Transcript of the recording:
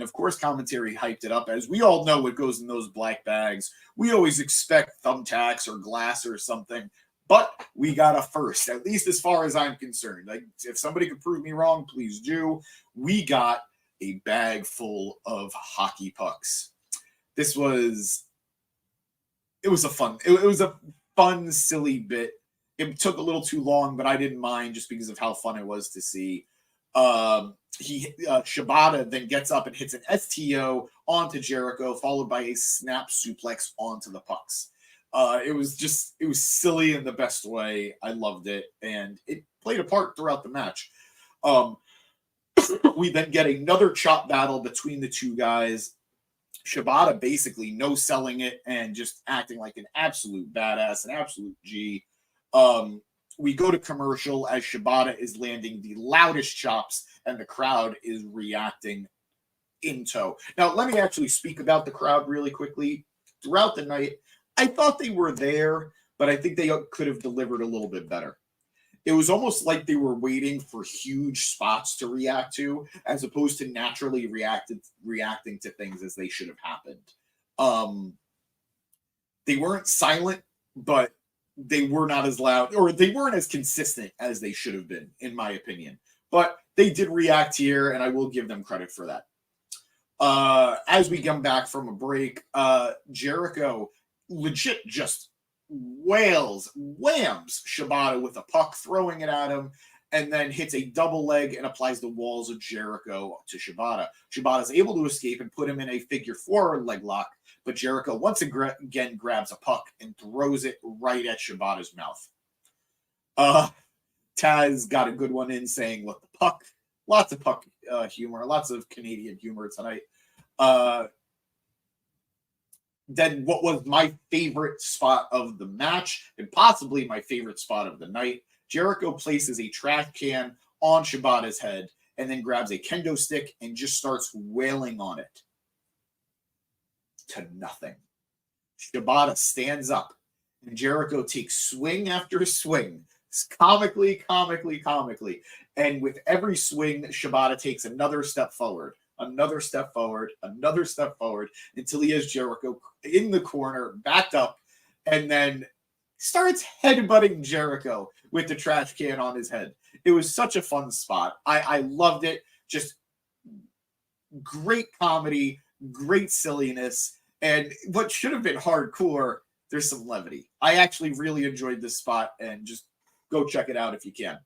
of course, commentary hyped it up. As we all know what goes in those black bags. We always expect thumbtacks or glass or something. But we got a first, at least as far as I'm concerned. Like, if somebody could prove me wrong, please do. We got a bag full of hockey pucks. It was a fun, silly bit. It took a little too long, but I didn't mind just because of how fun it was to see. Shibata then gets up and hits an STO onto Jericho, followed by a snap suplex onto the pucks. It was silly in the best way. I loved it, and it played a part throughout the match. We then get another chop battle between the two guys. Shibata basically no-selling it and just acting like an absolute badass, an absolute G. We go to commercial as Shibata is landing the loudest chops and the crowd is reacting in tow. Now, let me actually speak about the crowd really quickly. Throughout the night, I thought they were there, but I think they could have delivered a little bit better. It was almost like they were waiting for huge spots to react to, as opposed to naturally reacting to things as they should have happened. They weren't silent, but they were not as loud, or they weren't as consistent as they should have been, in my opinion. But they did react here, and I will give them credit for that. As we come back from a break, Jericho legit just whams Shibata with a puck, throwing it at him, and then hits a double leg and applies the walls of Jericho to Shibata. Shibata is able to escape and put him in a figure four leg lock, but Jericho once again grabs a puck and throws it right at Shibata's mouth. Taz got a good one in saying, "Look, the puck," lots of puck humor, lots of Canadian humor tonight. Then what was my favorite spot of the match, and possibly my favorite spot of the night, Jericho places a trash can on Shibata's head and then grabs a kendo stick and just starts wailing on it to nothing. Shibata stands up and Jericho takes swing after swing, comically. And with every swing, Shibata takes another step forward, until he has Jericho in the corner, backed up, and then starts headbutting Jericho with the trash can on his head. It was such a fun spot. I loved it. Just great comedy, great silliness, and what should have been hardcore, there's some levity. I actually really enjoyed this spot, and just go check it out if you can.